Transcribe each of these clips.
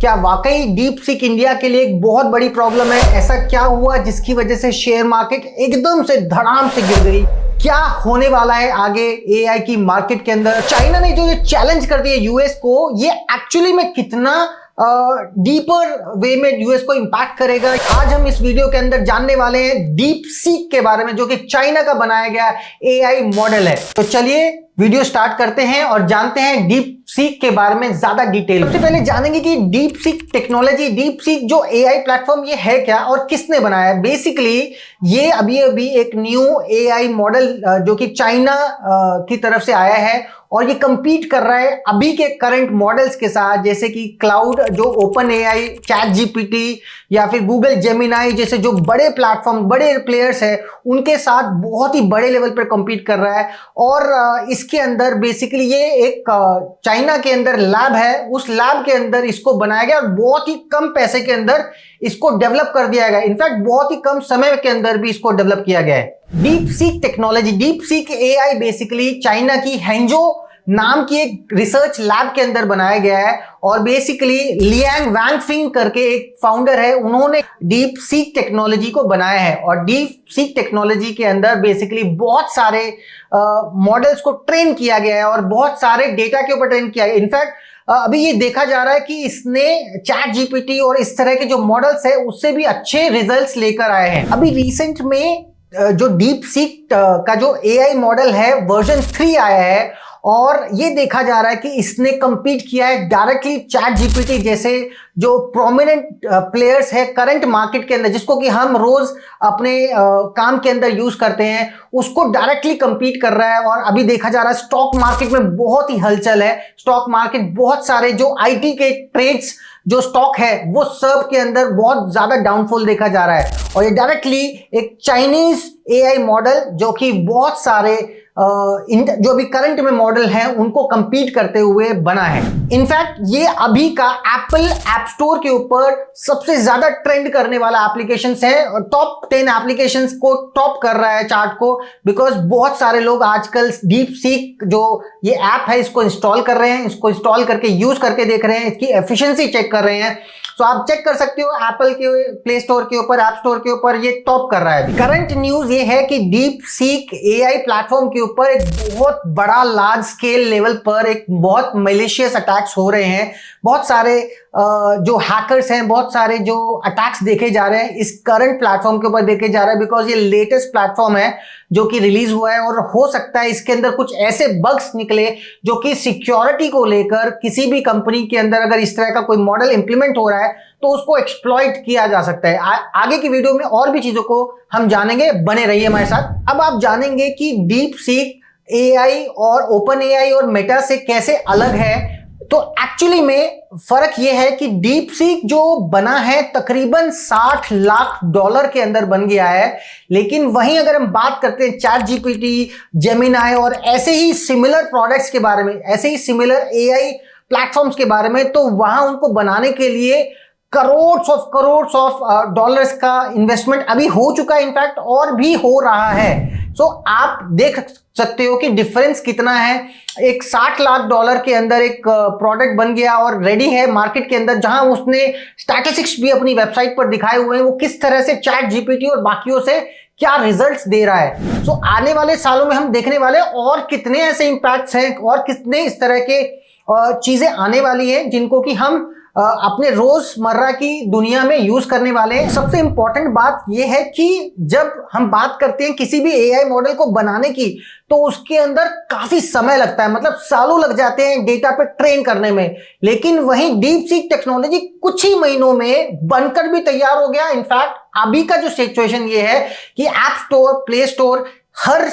क्या वाकई deep seek India के लिए एक बहुत बड़ी प्रॉब्लम है? ऐसा क्या हुआ जिसकी वजह से शेयर मार्केट एकदम से धड़ाम से गिर गई? क्या होने वाला है आगे एआई की मार्केट के अंदर? चाइना ने जो ये चैलेंज कर दिया यूएस को, ये एक्चुअली में कितना डीपर वे में यूएस को इंपैक्ट करेगा? आज हम इस वीडियो के अंदर जानने वाले हैं डीप सीक के बारे में, जो कि चाइना का बनाया गया एआई मॉडल है। तो चलिए वीडियो स्टार्ट करते हैं और जानते हैं डीप सीक के बारे में ज्यादा डिटेल। सबसे पहले जानेंगे कि deep seek technology, deep seek जो एआई प्लेटफॉर्म ये है क्या और किसने बनाया है। बेसिकली ये अभी एक न्यू एआई मॉडल जो कि चाइना की तरफ से आया है और ये कंपीट कर रहा है अभी के करंट मॉडल्स के साथ, जैसे कि क्लाउड जो ओपन एआई, चैट जीपीटी या फिर गूगल जेमिनाई जैसे जो बड़े प्लेटफॉर्म, बड़े प्लेयर्स हैं, उनके साथ बहुत ही बड़े लेवल पर कंपीट कर रहा है। और इसके अंदर बेसिकली ये एक चाइना के अंदर लैब है, उस लैब के अंदर इसको बनाया गया और बहुत ही कम पैसे के अंदर इसको डेवलप कर दिया गया। इनफैक्ट बहुत ही कम समय के अंदर भी इसको डेवलप किया गया है। Deep seek technology, deep seek AI basically China की हेंजो नाम की एक रिसर्च लैब के अंदर बनाया गया है और बेसिकली लियांग वैंगफिंग करके एक फाउंडर है, उन्होंने डीप सीक टेक्नोलॉजी को बनाया है। और डीप सीक टेक्नोलॉजी के अंदर बेसिकली बहुत सारे मॉडल्स को ट्रेन किया गया है और बहुत सारे डेटा के ऊपर ट्रेन किया गया है। इनफैक्ट अभी ये देखा जा रहा है कि इसने चैट जीपीटी और इस तरह के जो मॉडल्स है उससे भी अच्छे रिजल्ट्स लेकर आए हैं। अभी रिसेंट में जो डीप सीक का जो एआई मॉडल है वर्जन 3 आया है और ये देखा जा रहा है कि इसने compete किया है डायरेक्टली चैट जीपीटी जैसे जो प्रोमिनेंट प्लेयर्स है करंट मार्केट के अंदर, जिसको कि हम रोज अपने काम के अंदर यूज करते हैं, उसको डायरेक्टली compete कर रहा है। और अभी देखा जा रहा है स्टॉक मार्केट में बहुत ही हलचल है। स्टॉक मार्केट, बहुत सारे जो आईटी के ट्रेड्स जो स्टॉक है वो सब के अंदर बहुत ज्यादा डाउनफॉल देखा जा रहा है। और ये डायरेक्टली एक चाइनीज एआई मॉडल जो कि बहुत सारे जो भी करंट में मॉडल हैं उनको कंपीट करते हुए बना है। इनफैक्ट ये अभी का एप्पल ऐप स्टोर के ऊपर सबसे ज्यादा ट्रेंड करने वाला एप्लीकेशन है और टॉप 10 एप्लीकेशन को टॉप कर रहा है चार्ट को, बिकॉज बहुत सारे लोग आजकल डीप सीक जो ये ऐप है इसको इंस्टॉल कर रहे हैं, इसको इंस्टॉल करके यूज करके देख रहे हैं, इसकी एफिशिएंसी चेक कर रहे हैं। तो आप चेक कर सकते हो एप्पल के प्ले स्टोर के ऊपर, ऐप स्टोर के ऊपर ये टॉप कर रहा है। करंट न्यूज ये है कि डीप सीक एआई प्लेटफॉर्म के ऊपर एक बहुत बड़ा लार्ज स्केल लेवल पर एक बहुत मैलिशियस अटैक्स हो रहे हैं। बहुत सारे जो हैकर्स हैं, बहुत सारे जो अटैक्स देखे जा रहे हैं इस करंट प्लेटफॉर्म के ऊपर देखे जा रहे हैं, बिकॉज ये लेटेस्ट प्लेटफॉर्म है जो कि रिलीज हुआ है और हो सकता है इसके अंदर कुछ ऐसे बग्स निकले जो कि सिक्योरिटी को लेकर किसी भी कंपनी के अंदर अगर इस तरह का कोई मॉडल इंप्लीमेंट हो रहा है तो उसको एक्सप्लॉइट किया जा सकता है। आगे की वीडियो में और भी चीजों को हम जानेंगे, बने रहिए हमारे साथ। अब आप जानेंगे कि डीप सीक एआई और ओपन एआई और मेटा से कैसे अलग है। तो एक्चुअली में फर्क यह है कि डीप सीक जो बना है तकरीबन $60 लाख के अंदर बन गया है, लेकिन वहीं अगर हम बात करते हैं चैट जीपीटी, जेमिनाई और ऐसे ही सिमिलर प्रोडक्ट्स के बारे में, ऐसे ही सिमिलर एआई प्लेटफॉर्म्स के बारे में, तो वहां उनको बनाने के लिए करोड़ ऑफ डॉलर्स का इन्वेस्टमेंट अभी हो चुका है, इनफैक्ट और भी हो रहा है। सो आप देख सकते हो कि डिफरेंस कितना है। एक $60 लाख के अंदर एक प्रोडक्ट बन गया और रेडी है मार्केट के अंदर, जहां उसने स्टैटिस्टिक्स भी अपनी वेबसाइट पर दिखाए हुए हैं वो किस तरह से चैट जीपीटी और बाकियों से क्या रिजल्ट्स दे रहा है। सो आने वाले सालों में हम देखने वाले और कितने ऐसे इंपैक्ट्स हैं और कितने इस तरह के चीजें आने वाली हैं जिनको कि हम अपने रोजमर्रा की दुनिया में यूज करने वाले हैं। सबसे इंपॉर्टेंट बात यह है कि जब हम बात करते हैं किसी भी एआई मॉडल को बनाने की, तो उसके अंदर काफी समय लगता है, मतलब सालों लग जाते हैं डेटा पे ट्रेन करने में। लेकिन वहीं डीप सीक टेक्नोलॉजी कुछ ही महीनों में बनकर भी तैयार हो गया। इनफैक्ट अभी का जो सिचुएशन ये है कि ऐप स्टोर, प्ले स्टोर, हर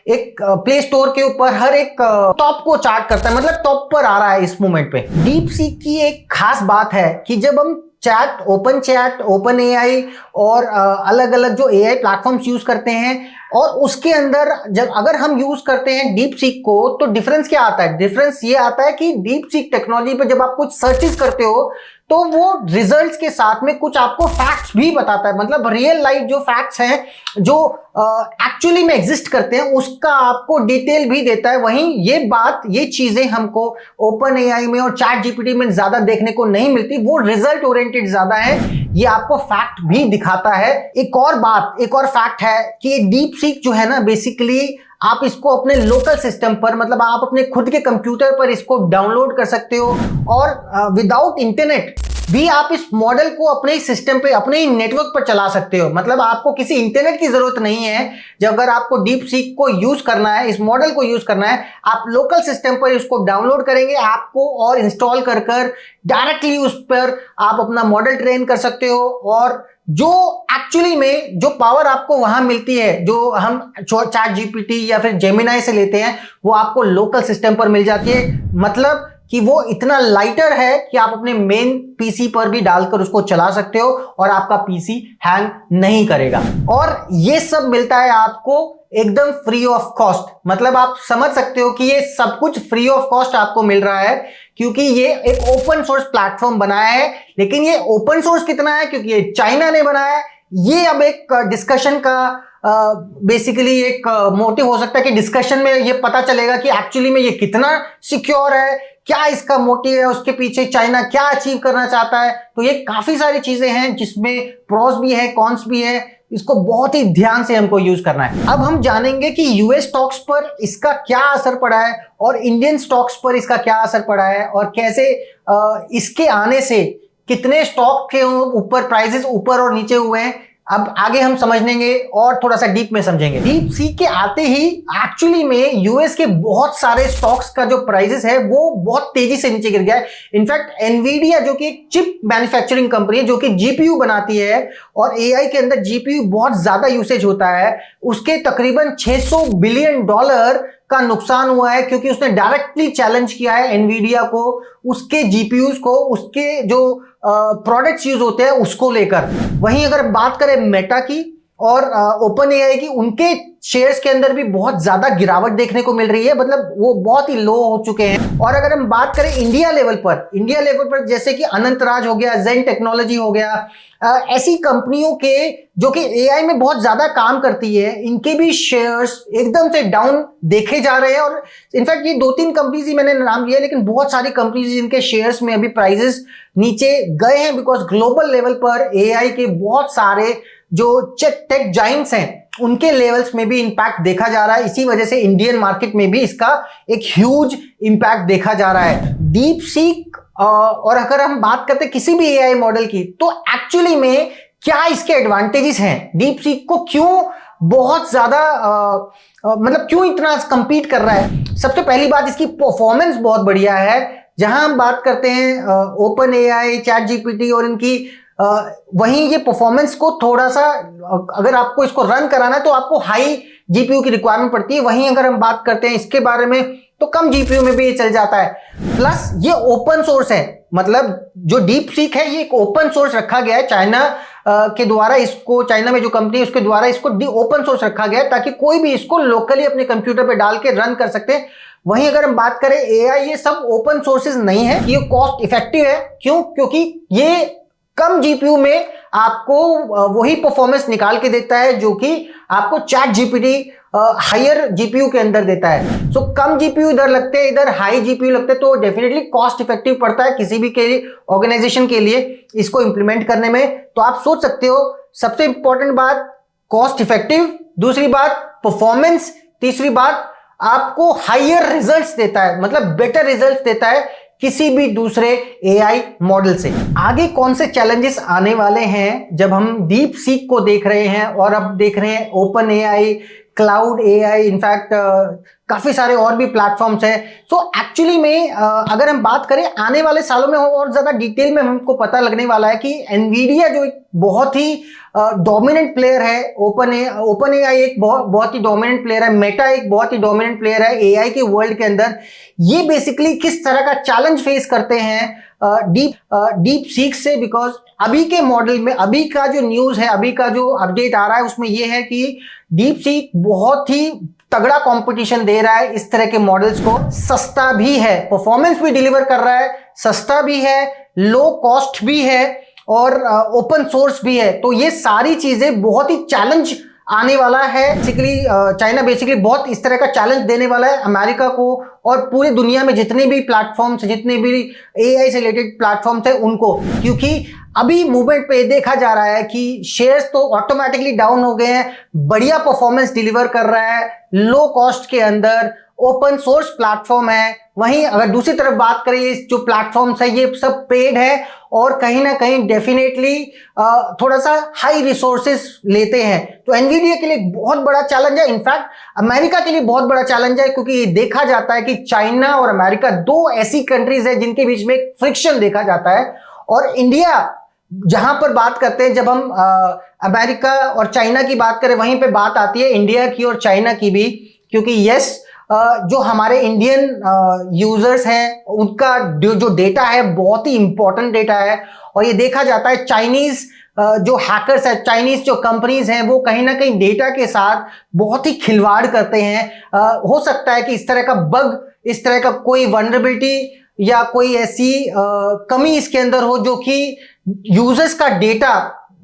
एक प्ले स्टोर के ऊपर हर एक टॉप को चार्ट करता है, मतलब टॉप पर आ रहा है इस मोमेंट पे। डीप सीक की एक खास बात है कि जब हम चैट, ओपन एआई और अलग अलग जो एआई प्लेटफॉर्म्स यूज करते हैं और उसके अंदर जब अगर हम यूज करते हैं डीप सीक को, तो डिफरेंस क्या आता है? डिफरेंस ये आता है कि डीप सीक टेक्नोलॉजी पे जब आप कुछ सर्चेस करते हो तो वो रिजल्ट्स के साथ में कुछ आपको फैक्ट्स भी बताता है, मतलब रियल लाइफ जो फैक्ट्स हैं जो एक्चुअली में एग्जिस्ट करते हैं उसका आपको डिटेल भी देता है। वहीं ये चीजें हमको ओपन एआई में और चैट जीपीटी में ज्यादा देखने को नहीं मिलती, वो रिजल्ट ओरिएंटेड ज्यादा है, ये आपको फैक्ट भी दिखाता है। एक और फैक्ट है कि डीप सीक जो है ना, बेसिकली आप इसको अपने लोकल सिस्टम पर, मतलब आप अपने खुद के कंप्यूटर पर इसको डाउनलोड कर सकते हो और विदाउट इंटरनेट भी आप इस मॉडल को अपने सिस्टम पे, अपने ही नेटवर्क पर चला सकते हो। मतलब आपको किसी इंटरनेट की जरूरत नहीं है। जब अगर आपको डीप सीक को यूज करना है, इस मॉडल को यूज करना है, आप लोकल सिस्टम पर इसको डाउनलोड करेंगे ऐप को और इंस्टॉल कर डायरेक्टली उस पर आप अपना मॉडल ट्रेन कर सकते हो। और जो एक्चुअली में जो पावर आपको वहां मिलती है, जो हम चैट जीपीटी या फिर जेमिनाई से लेते हैं, वो आपको लोकल सिस्टम पर मिल जाती है। मतलब कि वो इतना लाइटर है कि आप अपने मेन पीसी पर भी डालकर उसको चला सकते हो और आपका पीसी हैंग नहीं करेगा। और ये सब मिलता है आपको एकदम फ्री ऑफ कॉस्ट। मतलब आप समझ सकते हो कि ये सब कुछ फ्री ऑफ कॉस्ट आपको मिल रहा है, क्योंकि ये एक ओपन सोर्स प्लेटफॉर्म बनाया है। लेकिन ये ओपन सोर्स कितना है, क्योंकि ये चाइना ने बनाया है, ये अब एक डिस्कशन का बेसिकली एक मोटिव हो सकता है कि डिस्कशन में ये पता चलेगा कि एक्चुअली में ये कितना सिक्योर है, क्या इसका मोटिव है, उसके पीछे चाइना क्या अचीव करना चाहता है। तो ये काफी सारी चीजें हैं जिसमें प्रोस भी है, कॉन्स भी है, इसको बहुत ही ध्यान से हमको यूज करना है। अब हम जानेंगे कि यूएस स्टॉक्स पर इसका क्या असर पड़ा है और इंडियन स्टॉक्स पर इसका क्या असर पड़ा है, और कैसे इसके आने से कितने स्टॉक के ऊपर प्राइसेस ऊपर और नीचे हुए हैं। अब आगे हम समझेंगे और थोड़ा सा डीप में समझेंगे। डीप सीक के आते ही एक्चुअली में यूएस के बहुत सारे स्टॉक्स का जो प्राइसेस है वो बहुत तेजी से नीचे गिर गया है। इनफैक्ट एनवीडिया जो कि एक चिप मैन्युफैक्चरिंग कंपनी है, जो कि जीपीयू बनाती है और एआई के अंदर जीपीयू बहुत ज्यादा यूसेज होता है, उसके तकरीबन $600 बिलियन का नुकसान हुआ है, क्योंकि उसने डायरेक्टली चैलेंज किया है एनवीडिया को, उसके जीपीयूज को, उसके जो प्रोडक्ट्स यूज होते हैं उसको लेकर। वहीं अगर बात करें मेटा की और ओपन एआई की, उनके शेयर्स के अंदर भी बहुत ज्यादा गिरावट देखने को मिल रही है, मतलब वो बहुत ही लो हो चुके हैं। और अगर हम बात करें इंडिया लेवल पर जैसे कि अनंतराज हो गया, जेन टेक्नोलॉजी हो गया, ऐसी कंपनियों के जो कि एआई में बहुत ज्यादा काम करती है, इनके भी शेयर्स एकदम से डाउन देखे जा रहे हैं। और इनफैक्ट ये 2-3 कंपनीज ही मैंने नाम लिया, लेकिन बहुत सारी कंपनीज जिनके शेयर्स में अभी प्राइसेस नीचे गए हैं, बिकॉज ग्लोबल लेवल पर एआई के बहुत सारे जो टेक जाइंट्स हैं उनके लेवल्स में भी इंपैक्ट देखा जा रहा है। इसी वजह से इंडियन मार्केट में भी इसका एक ह्यूज इंपैक्ट देखा जा रहा है। डीप सीक और अगर हम बात करते हैं किसी भी एआई मॉडल की, तो एक्चुअली में क्या इसके एडवांटेजेस हैं, डीप सीक को क्यों बहुत ज्यादा मतलब क्यों इतना कंपीट कर रहा है। सबसे पहली बात, इसकी परफॉर्मेंस बहुत बढ़िया है। जहां हम बात करते हैं ओपन एआई, चैट जीपीटी और इनकी, वहीं ये परफॉर्मेंस को थोड़ा सा, अगर आपको इसको रन कराना है तो आपको हाई जीपीयू की रिक्वायरमेंट पड़ती है। वहीं अगर हम बात करते हैं इसके बारे में, तो कम जीपीयू में भी ये चल जाता है। प्लस ये ओपन सोर्स है, मतलब जो डीप सीक है ये एक ओपन सोर्स रखा गया है चाइना के द्वारा। इसको चाइना में जो कंपनी है उसके द्वारा इसको ओपन सोर्स रखा गया है, ताकि कोई भी इसको लोकली अपने कंप्यूटर पे डाल के रन कर सकते हैं। वहीं अगर हम बात करें एआई, ये सब ओपन सोर्सेज नहीं है, ये कॉस्ट इफेक्टिव है। क्यों? क्योंकि ये कम जीपीयू में आपको वही परफॉर्मेंस निकाल के देता है जो कि आपको चैट जीपीटी हायर जीपीयू के अंदर देता है। सो कम जीपीयू इधर लगते हैं, इधर हाई जीपीयू लगते हैं, तो डेफिनेटली कॉस्ट इफेक्टिव पड़ता है किसी भी के ऑर्गेनाइजेशन के लिए इसको इंप्लीमेंट करने में। तो आप सोच सकते हो, सबसे इंपॉर्टेंट बात कॉस्ट इफेक्टिव, दूसरी बात परफॉर्मेंस, तीसरी बात आपको हायर रिजल्ट्स देता है, मतलब बेटर रिजल्ट्स देता है किसी भी दूसरे एआई मॉडल से। आगे कौन से चैलेंजेस आने वाले हैं जब हम डीप सीक को देख रहे हैं और अब देख रहे हैं open AI, Claude AI, in fact काफी सारे और भी प्लेटफॉर्म्स हैं। सो एक्चुअली में अगर हम बात करें आने वाले सालों में और ज्यादा डिटेल में हमको पता लगने वाला है कि एनवीडिया जो एक बहुत ही डोमिनेंट प्लेयर है, ओपन एआई एक बहुत ही डोमिनेंट प्लेयर है, मेटा एक बहुत ही डोमिनेंट प्लेयर है एआई के वर्ल्ड के अंदर, ये बेसिकली किस तरह का चैलेंज फेस करते हैं डीप सीक से। बिकॉज अभी के मॉडल में, अभी का जो न्यूज है, अभी का जो अपडेट आ रहा है उसमें यह है कि डीप सीक बहुत ही तगड़ा कंपटीशन दे रहा है इस तरह के मॉडल्स को। सस्ता भी है, परफॉर्मेंस भी डिलीवर कर रहा है, सस्ता भी है, लो कॉस्ट भी है और ओपन सोर्स भी है। तो ये सारी चीजें बहुत ही चैलेंज आने वाला है। बेसिकली चाइना बेसिकली बहुत इस तरह का चैलेंज देने वाला है अमेरिका को और पूरी दुनिया में जितने भी प्लेटफॉर्म्स, जितने भी एआई से रिलेटेड प्लेटफॉर्म्स है उनको, क्योंकि अभी मूवमेंट पे देखा जा रहा है कि शेयर्स तो ऑटोमेटिकली डाउन हो गए हैं, बढ़िया परफॉर्मेंस डिलीवर कर रहा है, लो कॉस्ट के अंदर ओपन सोर्स प्लेटफॉर्म है। वहीं अगर दूसरी तरफ बात करें, ये जो प्लेटफॉर्म्स है ये सब पेड है और कहीं ना कहीं डेफिनेटली थोड़ा सा हाई रिसोर्सेस लेते हैं। तो एनवीडिया के लिए बहुत बड़ा चैलेंज है, इनफैक्ट अमेरिका के लिए बहुत बड़ा चैलेंज है, क्योंकि ये देखा जाता है कि चाइना और अमेरिका दो ऐसी कंट्रीज है जिनके बीच में फ्रिक्शन देखा जाता है। और इंडिया जहां पर बात करते हैं, जब हम अमेरिका और चाइना की बात करें, वहीं पे बात आती है इंडिया की और चाइना की भी, क्योंकि यस जो हमारे इंडियन यूजर्स हैं उनका जो डेटा है बहुत ही इंपॉर्टेंट डेटा है। और ये देखा जाता है चाइनीज जो हैकर्स है, चाइनीज जो कंपनीज हैं, वो कहीं ना कहीं डेटा के साथ बहुत ही खिलवाड़ करते हैं। हो सकता है कि इस तरह का बग, इस तरह का कोई वल्नरेबिलिटी या कोई ऐसी कमी इसके अंदर हो जो कि यूजर्स का डेटा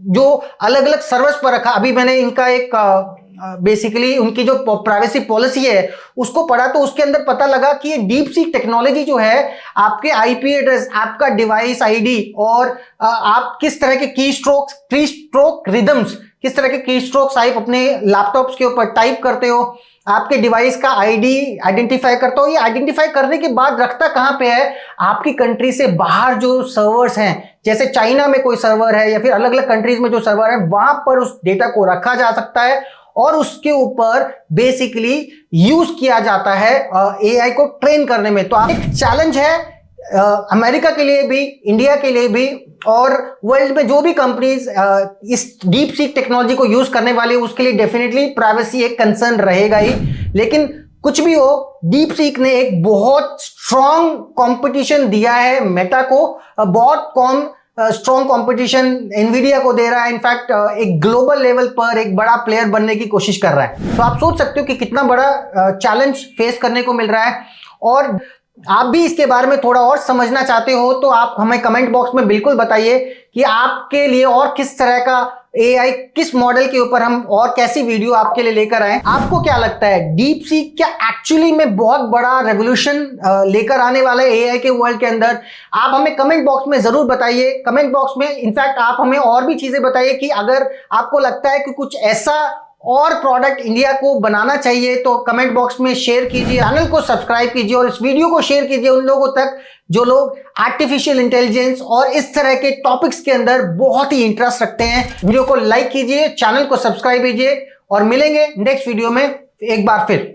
जो अलग अलग सर्वर्स पर रखा। अभी मैंने इनका एक बेसिकली उनकी जो प्राइवेसी पॉलिसी है उसको पढ़ा, तो उसके अंदर पता लगा कि ये डीप सीक टेक्नोलॉजी जो है आपके आईपी एड्रेस, आपका डिवाइस आईडी और आप किस तरह के की स्ट्रोक रिदम्स, किस तरह के की स्ट्रोक्स आप अपने लैपटॉप्स के ऊपर टाइप करते हो, आपके डिवाइस का आईडी आइडेंटिफाई करता हो। ये आइडेंटिफाई करने के बाद रखता कहां पे है, आपकी कंट्री से बाहर जो सर्वर्स हैं, जैसे चाइना में कोई सर्वर है या फिर अलग अलग कंट्रीज में जो सर्वर है, वहां पर उस डेटा को रखा जा सकता है और उसके ऊपर बेसिकली यूज किया जाता है एआई को ट्रेन करने में। तो एक चैलेंज है अमेरिका के लिए भी, इंडिया के लिए भी, और वर्ल्ड में जो भी कंपनीज इस डीप सीक टेक्नोलॉजी को यूज करने वाली है उसके लिए डेफिनेटली प्राइवेसी एक कंसर्न रहेगा ही। लेकिन कुछ भी हो, डीप सीक ने एक बहुत स्ट्रॉन्ग कंपटीशन दिया है मेटा को, बहुत कम स्ट्रॉन्ग कंपटीशन एनवीडिया को दे रहा है। इनफैक्ट एक ग्लोबल लेवल पर एक बड़ा प्लेयर बनने की कोशिश कर रहा है। तो आप सोच सकते हो कि कितना बड़ा चैलेंज फेस करने को मिल रहा है। और आप भी इसके बारे में थोड़ा और समझना चाहते हो तो आप हमें कमेंट बॉक्स में बिल्कुल बताइए कि आपके लिए और किस तरह का एआई, किस मॉडल के ऊपर हम और कैसी वीडियो आपके लिए लेकर आए। आपको क्या लगता है, डीप सीक क्या एक्चुअली में बहुत बड़ा रेवोल्यूशन लेकर आने वाला है एआई के वर्ल्ड के अंदर? आप हमें कमेंट बॉक्स में जरूर बताइए। कमेंट बॉक्स में इनफैक्ट आप हमें और भी चीजें बताइए कि अगर आपको लगता है कि कुछ ऐसा और प्रोडक्ट इंडिया को बनाना चाहिए तो कमेंट बॉक्स में शेयर कीजिए, चैनल को सब्सक्राइब कीजिए और इस वीडियो को शेयर कीजिए उन लोगों तक जो लोग आर्टिफिशियल इंटेलिजेंस और इस तरह के टॉपिक्स के अंदर बहुत ही इंटरेस्ट रखते हैं। वीडियो को लाइक कीजिए, चैनल को सब्सक्राइब कीजिए और मिलेंगे नेक्स्ट वीडियो में एक बार फिर।